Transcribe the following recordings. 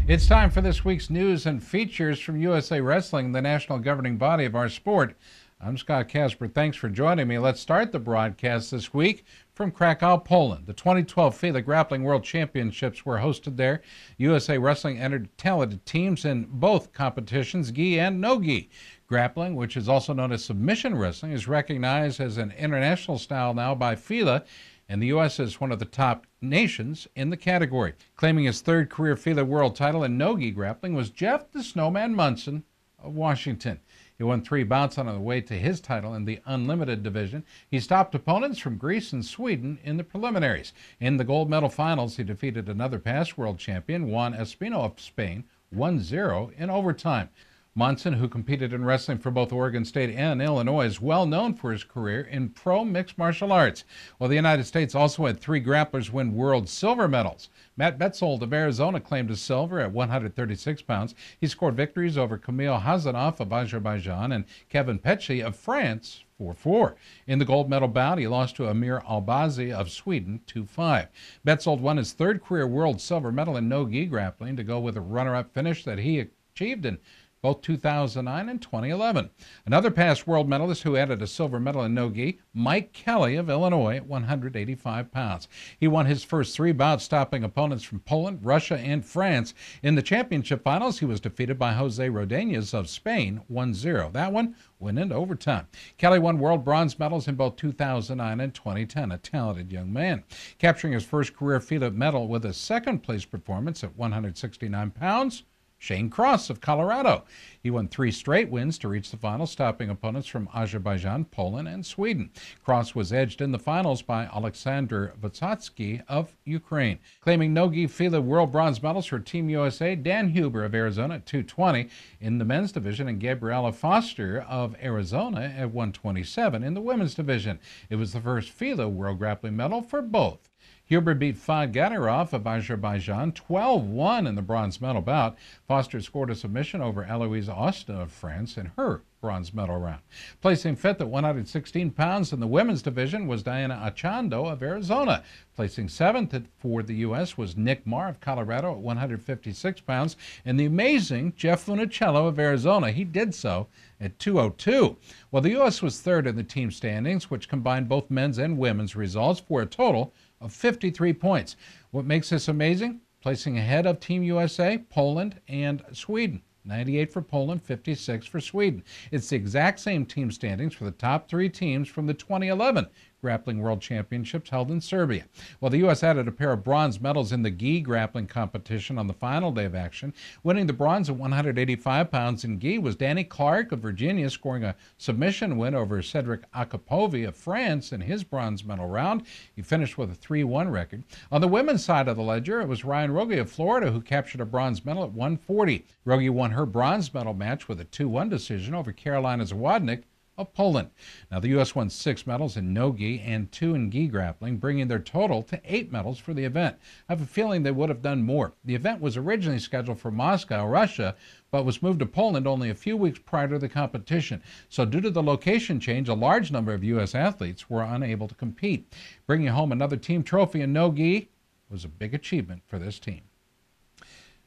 It's time for this week's news and features from USA Wrestling, the national governing body of our sport. I'm Scott Casper. Thanks for joining me. Let's start the broadcast this week from Krakow, Poland. The 2012 FILA Grappling World Championships were hosted there. USA Wrestling entered talented teams in both competitions, gi and no-gi. Grappling, which is also known as submission wrestling, is recognized as an international style now by FILA, and the U.S. is one of the top nations in the category. Claiming his third career FILA world title in no-gi grappling was Jeff the Snowman Munson of Washington. He won 3 bouts on the way to his title in the unlimited division. He stopped opponents from Greece and Sweden in the preliminaries. In the gold medal finals, he defeated another past world champion, Juan Espino of Spain, 1-0 in overtime. Munson, who competed in wrestling for both Oregon State and Illinois, is well known for his career in pro mixed martial arts. Well, the United States also had 3 grapplers win world silver medals. Matt Betzold of Arizona claimed his silver at 136 pounds. He scored victories over Kamil Hazanov of Azerbaijan and Kevin Petchy of France 4-4. In the gold medal bout, he lost to Amir Albazi of Sweden 2-5. Betzold won his third career world silver medal in no-gi grappling to go with a runner-up finish that he achieved in both 2009 and 2011. Another past world medalist who added a silver medal in no-gi, Mike Kelly of Illinois at 185 pounds. He won his first 3 bouts, stopping opponents from Poland, Russia, and France. In the championship finals, he was defeated by Jose Rodriguez of Spain 1-0. That one went into overtime. Kelly won world bronze medals in both 2009 and 2010, a talented young man. Capturing his first career FILA medal with a second-place performance at 169 pounds, Shane Cross of Colorado. He won 3 straight wins to reach the final, stopping opponents from Azerbaijan, Poland, and Sweden. Cross was edged in the finals by Alexander Vysotsky of Ukraine. Claiming no-gi FILA world bronze medals for Team USA, Dan Huber of Arizona at 220 in the men's division and Gabriella Foster of Arizona at 127 in the women's division. It was the first FILA world grappling medal for both. Huber beat Fad Gadirov of Azerbaijan 12-1 in the bronze medal bout. Foster scored a submission over Eloise Austin of France in her bronze medal round. Placing 5th at 116 pounds in the women's division was Diana Achando of Arizona. Placing 7th for the U.S. was Nick Marr of Colorado at 156 pounds, and the amazing Jeff Funicello of Arizona. He did so at 202. Well, the U.S. was 3rd in the team standings, which combined both men's and women's results for a total of 53 points. What makes this amazing? Placing ahead of Team USA, Poland, and Sweden. 98 for Poland, 56 for Sweden. It's the exact same team standings for the top 3 teams from the 2011 Grappling World Championships held in Serbia. Well, the U.S. added a pair of bronze medals in the gi grappling competition on the final day of action. Winning the bronze at 185 pounds in gi was Danny Clark of Virginia, scoring a submission win over Cedric Akapovi of France in his bronze medal round. He finished with a 3-1 record. On the women's side of the ledger, it was Ryan Rogie of Florida who captured a bronze medal at 140. Rogie won her bronze medal match with a 2-1 decision over Karolina Zawodnik of Poland. Now, the U.S. won 6 medals in no-gi and 2 in gi grappling, bringing their total to 8 medals for the event. I have a feeling they would have done more. The event was originally scheduled for Moscow, Russia, but was moved to Poland only a few weeks prior to the competition. So due to the location change, a large number of U.S. athletes were unable to compete. Bringing home another team trophy in no-gi was a big achievement for this team.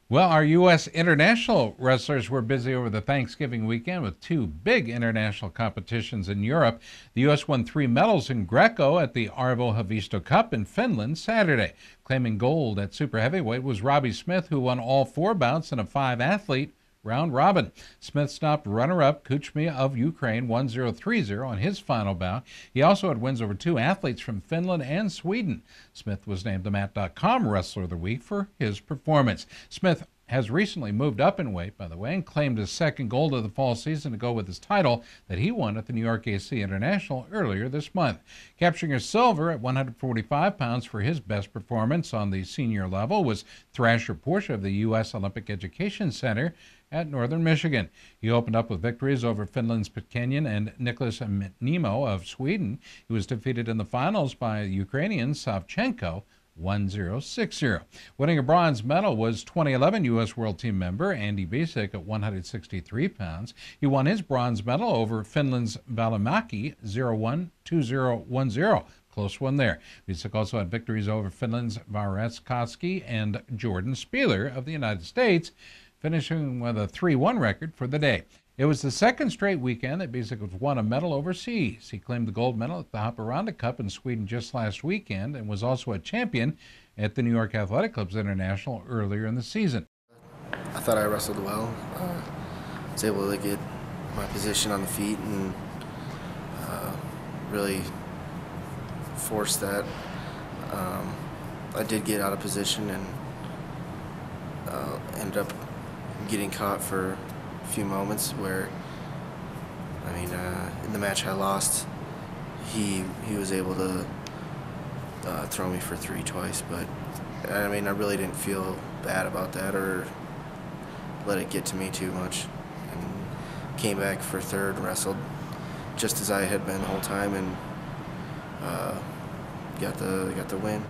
Well, our U.S. international wrestlers were busy over the Thanksgiving weekend with 2 big international competitions in Europe. The U.S. won 3 medals in Greco at the Arvo Haavisto Cup in Finland Saturday. Claiming gold at super heavyweight was Robbie Smith, who won all 4 bouts in a 5-athlete round robin. Smith stopped runner-up Kuchma of Ukraine 1-0-3-0 on his final bout. He also had wins over 2 athletes from Finland and Sweden. Smith was named the Mat.com Wrestler of the Week for his performance. Smith has recently moved up in weight, by the way, and claimed his second gold of the fall season to go with his title that he won at the New York AC International earlier this month. Capturing a silver at 145 pounds for his best performance on the senior level was Thrasher Porsche of the U.S. Olympic Education Center at Northern Michigan. He opened up with victories over Finland's Petkenyan and Nicholas Nemo of Sweden. He was defeated in the finals by Ukrainian Savchenko 1-0-6-0. Winning a bronze medal was 2011 U.S. World Team member Andy Basic at 163 pounds. He won his bronze medal over Finland's Välimäki 0-1, 2-0, 1-0. Close one there. Visick also had victories over Finland's Vareskoski and Jordan Spieler of the United States, finishing with a 3-1 record for the day. It was the second straight weekend that Visick won a medal overseas. He claimed the gold medal at the Haparanda Cup in Sweden just last weekend and was also a champion at the New York Athletic Club's International earlier in the season. I thought I wrestled well. I was able to get my position on the feet and really force that. I did get out of position and ended up getting caught for a few moments where, in the match I lost, he was able to throw me for 3 twice, but I really didn't feel bad about that or let it get to me too much, and came back for third, wrestled just as I had been the whole time, and got the win.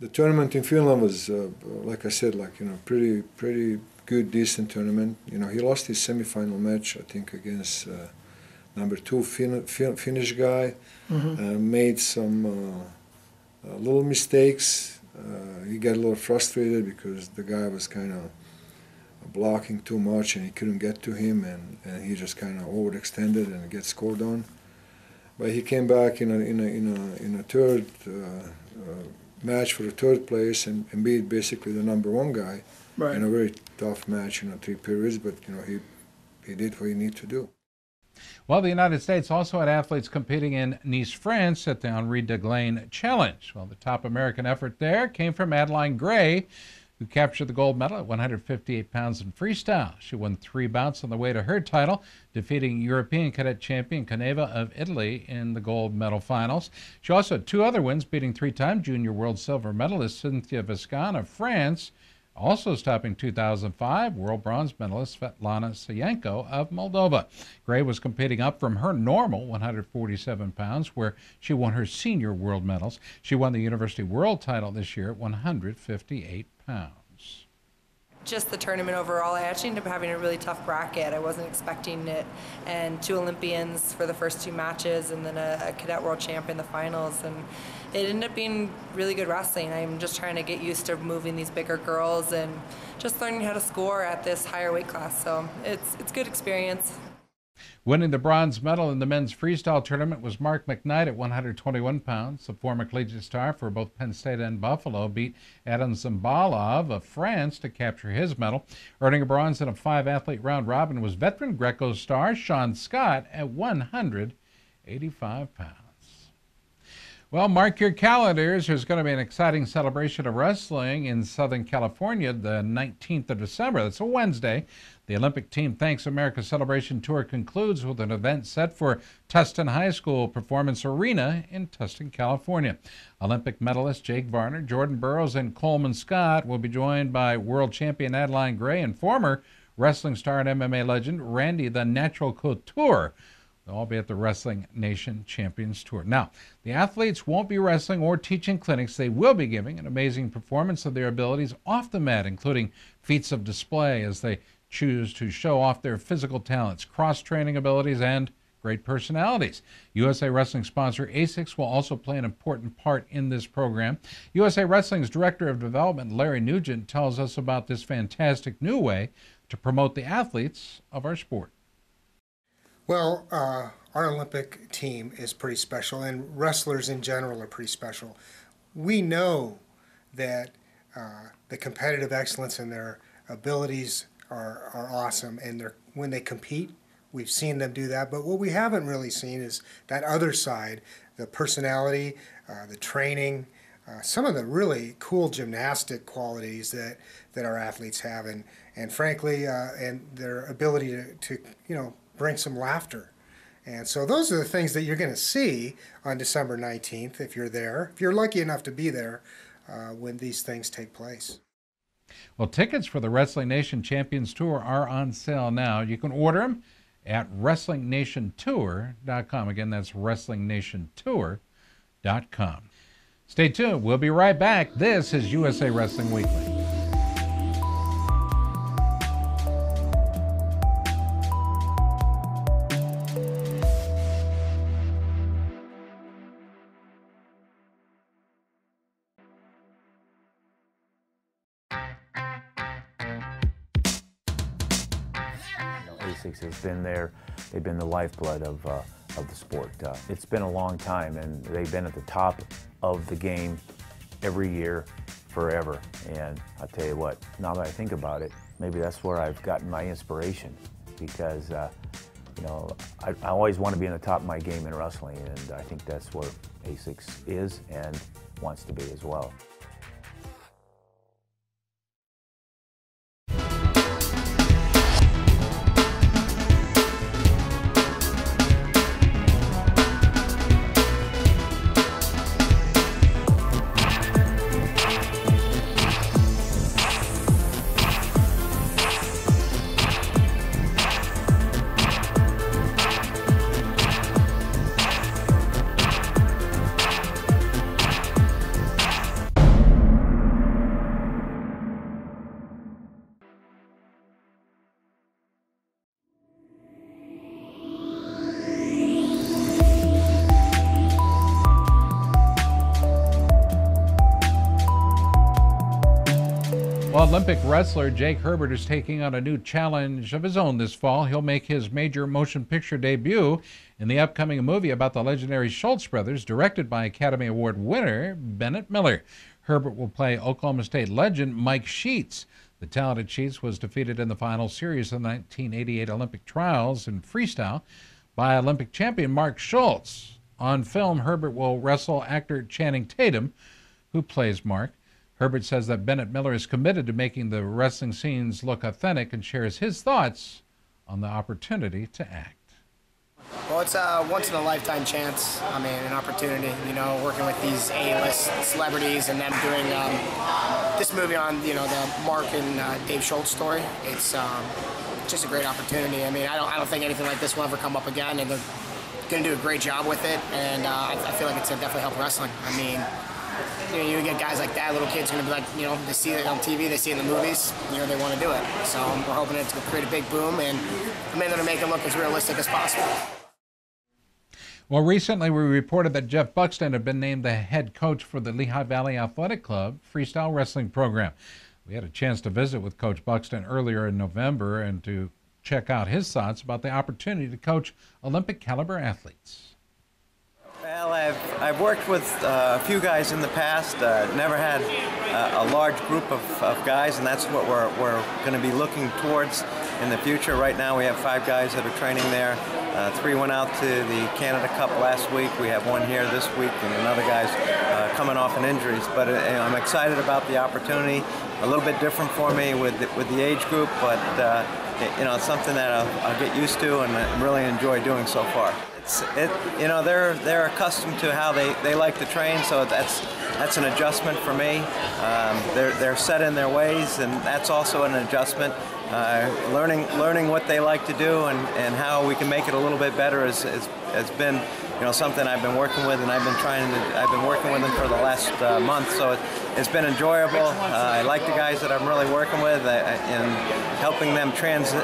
The tournament in Finland was, like I said, pretty good, decent tournament. He lost his semifinal match, I think, against number 2 Finnish guy. Made some little mistakes. He got a little frustrated because the guy was kind of blocking too much and he couldn't get to him, and he just kind of overextended and get scored on. But he came back in a third match for the third place and beat basically the number 1 guy in a very tough match, 3 periods. But he did what he needed to do. Well, the United States also had athletes competing in Nice, France at the Henri Deglaine Challenge. Well, the top American effort there came from Adeline Gray, who captured the gold medal at 158 pounds in freestyle. She won 3 bouts on the way to her title, defeating European cadet champion Caneva of Italy in the gold medal finals. She also had 2 other wins, beating 3-time junior world silver medalist Cynthia Viscon of France, also stopping 2005 world bronze medalist Svetlana Sayenko of Moldova. Gray was competing up from her normal 147 pounds, where she won her senior world medals. She won the University World title this year at 158 pounds. Just the tournament overall, I actually ended up having a really tough bracket. I wasn't expecting it, and 2 Olympians for the first 2 matches, and then a cadet world champ in the finals, and it ended up being really good wrestling. I'm just trying to get used to moving these bigger girls and just learning how to score at this higher weight class, so it's good experience. Winning the bronze medal in the men's freestyle tournament was Mark McKnight at 121 pounds. The former collegiate star for both Penn State and Buffalo beat Adam Zimbalov of France to capture his medal. Earning a bronze in a 5-athlete round robin was veteran Greco star Sean Scott at 185 pounds. Well, mark your calendars. There's going to be an exciting celebration of wrestling in Southern California the 19th of December. That's a Wednesday. The Olympic Team Thanks America Celebration Tour concludes with an event set for Tustin High School Performance Arena in Tustin, California. Olympic medalists Jake Varner, Jordan Burroughs, and Coleman Scott will be joined by world champion Adeline Gray and former wrestling star and MMA legend Randy the Natural Couture. They'll all be at the Wrestling Nation Champions Tour. Now, the athletes won't be wrestling or teaching clinics. They will be giving an amazing performance of their abilities off the mat, including feats of display as they choose to show off their physical talents, cross-training abilities, and great personalities. USA Wrestling sponsor ASICS will also play an important part in this program. USA Wrestling's Director of Development, Larry Nugent, tells us about this fantastic new way to promote the athletes of our sport. Well, our Olympic team is pretty special, and wrestlers in general are pretty special. We know that the competitive excellence and their abilities are awesome, and when they compete, we've seen them do that. But what we haven't really seen is that other side, the personality, the training, some of the really cool gymnastic qualities that our athletes have, and frankly, and their ability to bring some laughter. And so those are the things that you're going to see on December 19th if you're there, if you're lucky enough to be there when these things take place. Well, tickets for the Wrestling Nation Champions Tour are on sale now. You can order them at WrestlingNationTour.com. Again, that's WrestlingNationTour.com. Stay tuned. We'll be right back. This is USA Wrestling Weekly. ASICs has been there. They've been the lifeblood of the sport. It's been a long time, and they've been at the top of the game every year, forever. And I'll tell you what, now that I think about it, maybe that's where I've gotten my inspiration, because you know, I always want to be in the top of my game in wrestling, and I think that's where ASICs is and wants to be as well. Well, Olympic wrestler Jake Herbert is taking on a new challenge of his own this fall. He'll make his major motion picture debut in the upcoming movie about the legendary Schultz brothers, directed by Academy Award winner Bennett Miller. Herbert will play Oklahoma State legend Mike Sheets. The talented Sheets was defeated in the final series of the 1988 Olympic trials in freestyle by Olympic champion Mark Schultz. On film, Herbert will wrestle actor Channing Tatum, who plays Mark. Herbert says that Bennett Miller is committed to making the wrestling scenes look authentic and shares his thoughts on the opportunity to act. Well, it's a once-in-a-lifetime chance. I mean, an opportunity, you know, working with these A-list celebrities and them doing this movie on, you know, the Mark and Dave Schultz story. It's just a great opportunity. I mean, I don't think anything like this will ever come up again, and they're going to do a great job with it, and I feel like it's going to definitely help wrestling. I mean, you know, you get guys like that, little kids are going to be like, you know, they see it on TV, they see it in the movies, you know, they want to do it. So we're hoping it's going to create a big boom, and I mean, they're going to make it look as realistic as possible. Well, recently we reported that Jeff Buxton had been named the head coach for the Lehigh Valley Athletic Club freestyle wrestling program. We had a chance to visit with Coach Buxton earlier in November and to check out his thoughts about the opportunity to coach Olympic caliber athletes. Well, I've worked with a few guys in the past, never had a large group of guys, and that's what we're going to be looking towards in the future. Right now we have 5 guys that are training there. 3 went out to the Canada Cup last week. We have 1 here this week, and another guy's coming off in injuries. But I'm excited about the opportunity. A little bit different for me with the age group, but you know, it's something that I'll get used to and really enjoy doing so far. You know, they're accustomed to how they like to train, so that's an adjustment for me. They're set in their ways, and that's also an adjustment. Learning what they like to do and how we can make it a little bit better has been, you know, something I've been working with, and I've been working with them for the last month, so it's been enjoyable. I like the guys that I'm really working with, and helping them transition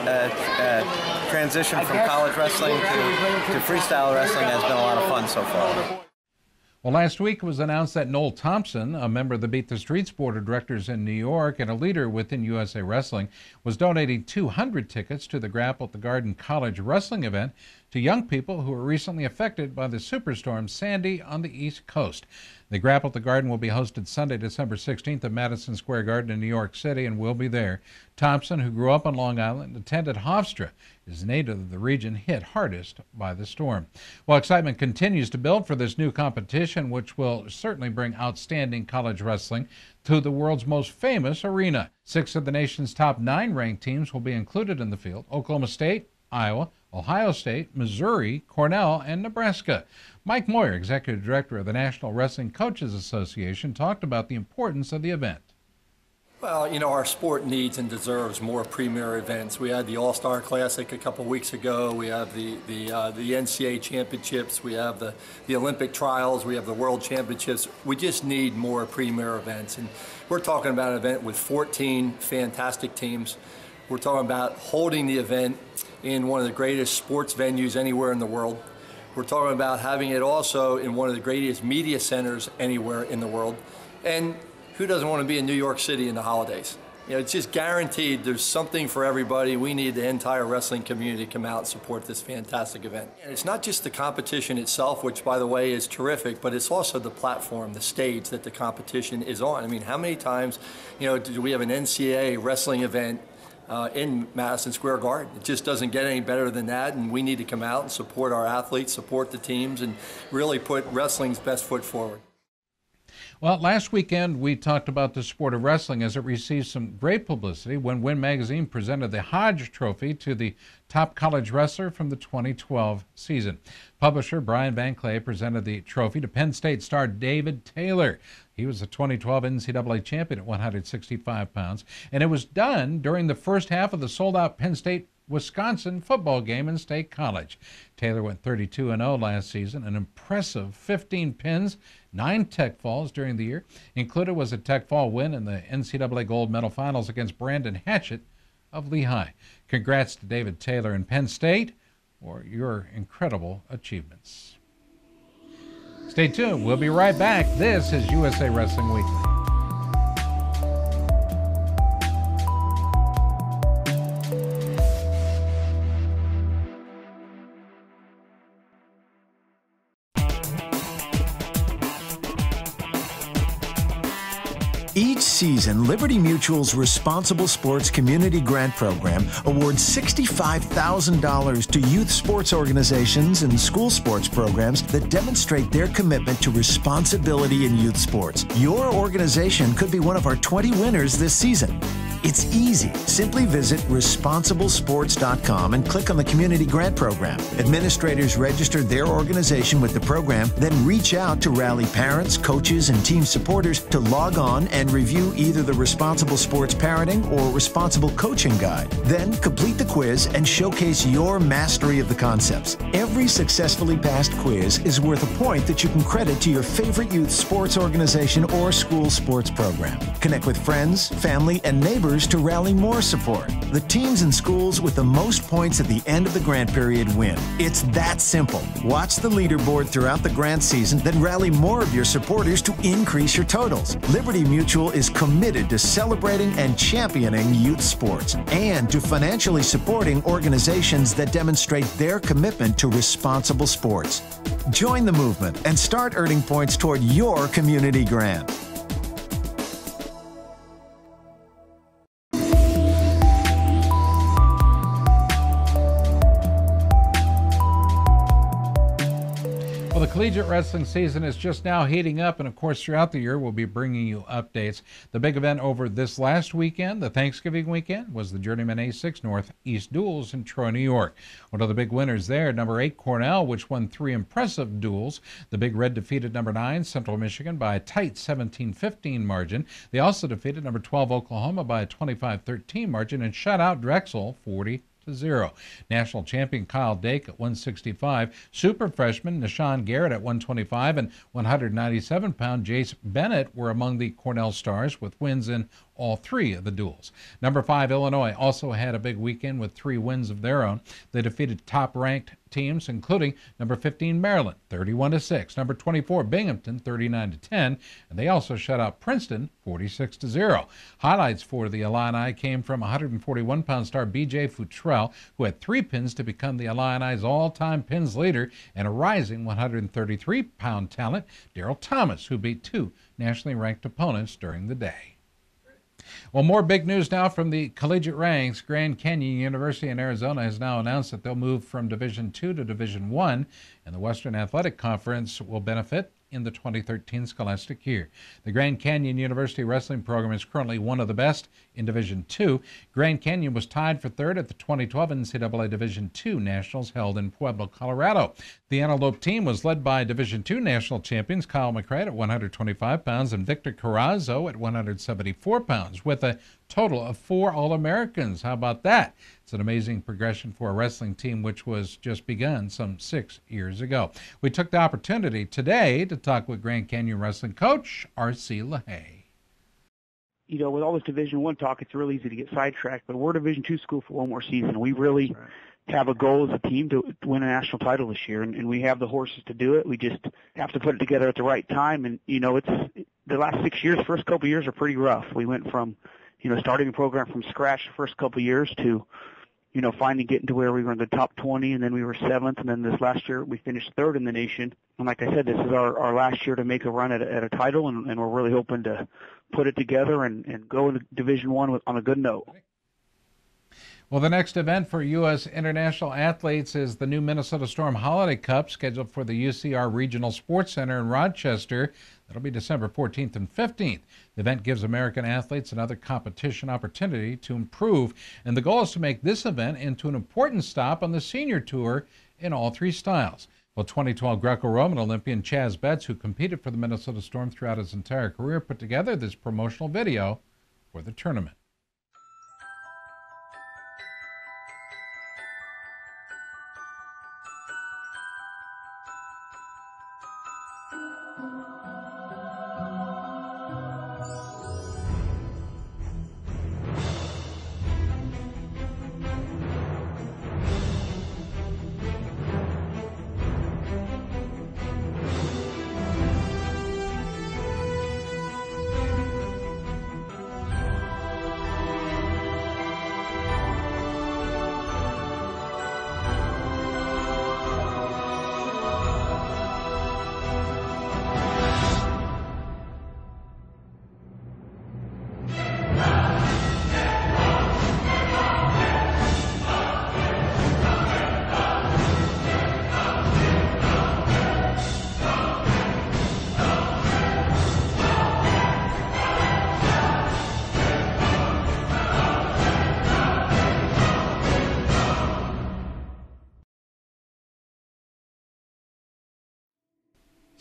from college wrestling to freestyle wrestling has been a lot of fun so far. Well, last week it was announced that Noel Thompson, a member of the Beat the Streets Board of Directors in New York and a leader within USA Wrestling, was donating 200 tickets to the Grapple at the Garden College wrestling event to young people who were recently affected by the superstorm Sandy on the East Coast. The Grapple at the Garden will be hosted Sunday, December 16th at Madison Square Garden in New York City, and will be there. Thompson, who grew up on Long Island, attended Hofstra, is native of the region hit hardest by the storm. Well, excitement continues to build for this new competition, which will certainly bring outstanding college wrestling to the world's most famous arena. 6 of the nation's top 9 ranked teams will be included in the field: Oklahoma State, Iowa, Ohio State, Missouri, Cornell, and Nebraska. Mike Moyer, Executive Director of the National Wrestling Coaches Association, talked about the importance of the event. Well, you know, our sport needs and deserves more premier events. We had the All-Star Classic a couple weeks ago. We have the NCAA championships. We have the Olympic trials. We have the World Championships. We just need more premier events. And we're talking about an event with 14 fantastic teams. We're talking about holding the event in one of the greatest sports venues anywhere in the world. We're talking about having it also in one of the greatest media centers anywhere in the world. And who doesn't want to be in New York City in the holidays? it's just guaranteed there's something for everybody. We need the entire wrestling community to come out and support this fantastic event. And it's not just the competition itself, which, by the way, is terrific, but it's also the platform, the stage that the competition is on. I mean, how many times, do we have an NCAA wrestling event in Madison Square Garden? It just doesn't get any better than that, and we need to come out and support our athletes, support the teams, and really put wrestling's best foot forward. Well, last weekend we talked about the sport of wrestling as it received some great publicity when Win Magazine presented the Hodge Trophy to the top college wrestler from the 2012 season. Publisher Brian Van Clay presented the trophy to Penn State star David Taylor. He was the 2012 NCAA champion at 165 pounds, and it was done during the first half of the sold-out Penn State-Wisconsin football game in State College. Taylor went 32-0 last season, an impressive 15 pins, 9 tech falls during the year. Included was a tech fall win in the NCAA gold medal finals against Brandon Hatchett of Lehigh. Congrats to David Taylor and Penn State for your incredible achievements. Stay tuned. We'll be right back. This is USA Wrestling Weekly. Each season, Liberty Mutual's Responsible Sports Community Grant Program awards $65,000 to youth sports organizations and school sports programs that demonstrate their commitment to responsibility in youth sports. Your organization could be one of our 20 winners this season. It's easy. Simply visit responsiblesports.com and click on the Community Grant Program. Administrators register their organization with the program, then reach out to rally parents, coaches, and team supporters to log on and review either the Responsible Sports Parenting or Responsible Coaching Guide. Then complete the quiz and showcase your mastery of the concepts. Every successfully passed quiz is worth a point that you can credit to your favorite youth sports organization or school sports program. Connect with friends, family, and neighbors to rally more support. The teams and schools with the most points at the end of the grant period win. It's that simple. Watch the leaderboard throughout the grant season, then rally more of your supporters to increase your totals. Liberty Mutual is committed to celebrating and championing youth sports and to financially supporting organizations that demonstrate their commitment to responsible sports. Join the movement and start earning points toward your community grant. Well, the collegiate wrestling season is just now heating up, and of course throughout the year we'll be bringing you updates. The big event over this last weekend, the Thanksgiving weekend, was the Journeyman A6 Northeast Duels in Troy, New York. One of the big winners there, number 8 Cornell, which won 3 impressive duels. The Big Red defeated number 9 Central Michigan by a tight 17-15 margin. They also defeated number 12 Oklahoma by a 25-13 margin and shut out Drexel 40-0. National champion Kyle Dake at 165, super freshman Nashawn Garrett at 125, and 197-pound Jace Bennett were among the Cornell stars with wins in all 3 of the duels. Number 5 Illinois also had a big weekend with 3 wins of their own. They defeated top-ranked teams, including number 15 Maryland 31-6, number 24 Binghamton 39-10, and they also shut out Princeton 46-0. Highlights for the Illini came from 141-pound star B.J. Futrell, who had 3 pins to become the Illini's all-time pins leader, and a rising 133-pound talent Daryl Thomas, who beat 2 nationally ranked opponents during the day. Well, more big news now from the collegiate ranks. Grand Canyon University in Arizona has now announced that they'll move from Division II to Division I, and the Western Athletic Conference will benefit in the 2013 scholastic year. The Grand Canyon University wrestling program is currently one of the best in Division II. Grand Canyon was tied for 3rd at the 2012 NCAA Division II Nationals held in Pueblo, Colorado. The Antelope team was led by Division II national champions Kyle McCray at 125 pounds and Victor Carrazzo at 174 pounds, with a total of 4 All-Americans. How about that? It's an amazing progression for a wrestling team which was just begun some 6 years ago. We took the opportunity today to talk with Grand Canyon wrestling coach R.C. LaHaye. You know, with all this Division I talk, it's really easy to get sidetracked, but we're a Division II school for one more season. We really have a goal as a team to win a national title this year, and we have the horses to do it. We just have to put it together at the right time, and, you know, it's the last 6 years, first couple of years are pretty rough. We went from starting a program from scratch the first couple of years to, finally getting to where we were in the top 20, and then we were 7th, and then this last year we finished 3rd in the nation. And like I said, this is our last year to make a run at a title, and we're really hoping to put it together and go into Division I on a good note. Well, the next event for U.S. international athletes is the new Minnesota Storm Holiday Cup, scheduled for the UCR Regional Sports Center in Rochester. That'll be December 14th and 15th. The event gives American athletes another competition opportunity to improve, and the goal is to make this event into an important stop on the senior tour in all 3 styles. Well, 2012 Greco-Roman Olympian Chaz Betts, who competed for the Minnesota Storm throughout his entire career, put together this promotional video for the tournament.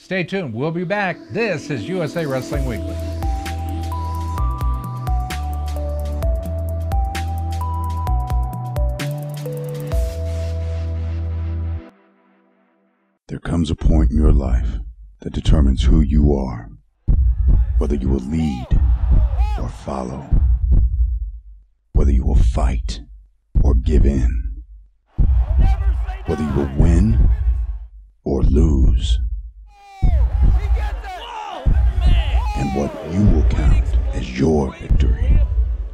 Stay tuned. We'll be back. This is USA Wrestling Weekly. There comes a point in your life that determines who you are, whether you will lead or follow, whether you will fight or give in, whether you will win or lose, and what you will count as your victory.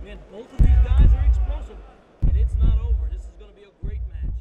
Man, both of these guys are explosive, and it's not over. This is going to be a great match.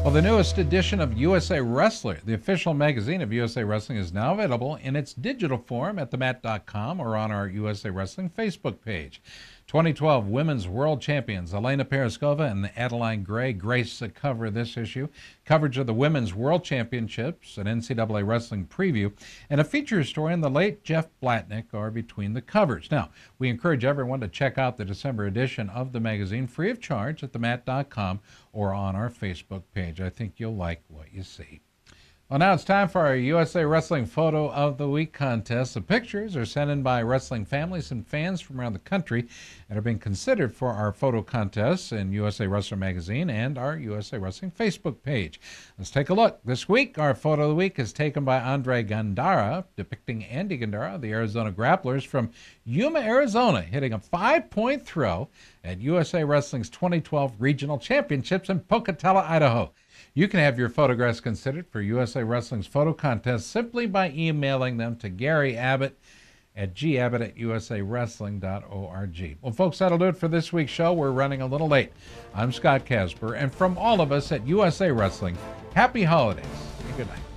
Well, the newest edition of USA Wrestler, the official magazine of USA Wrestling, is now available in its digital form at themat.com or on our USA Wrestling Facebook page. 2012 Women's World Champions Elena Peroskova and Adeline Gray grace the cover of this issue. Coverage of the Women's World Championships, an NCAA wrestling preview, and a feature story on the late Jeff Blatnick are between the covers. Now, we encourage everyone to check out the December edition of the magazine free of charge at themat.com or on our Facebook page. I think you'll like what you see. Well, now it's time for our USA Wrestling Photo of the Week contest. The pictures are sent in by wrestling families and fans from around the country and are being considered for our photo contests in USA Wrestler Magazine and our USA Wrestling Facebook page. Let's take a look. This week, our Photo of the Week is taken by Andre Gandara, depicting Andy Gandara, the Arizona Grapplers from Yuma, Arizona, hitting a 5-point throw at USA Wrestling's 2012 Regional Championships in Pocatello, Idaho. You can have your photographs considered for USA Wrestling's photo contest simply by emailing them to Gary Abbott at gabbott@usawrestling.org. Well, folks, that'll do it for this week's show. We're running a little late. I'm Scott Casper, and from all of us at USA Wrestling, happy holidays and good night.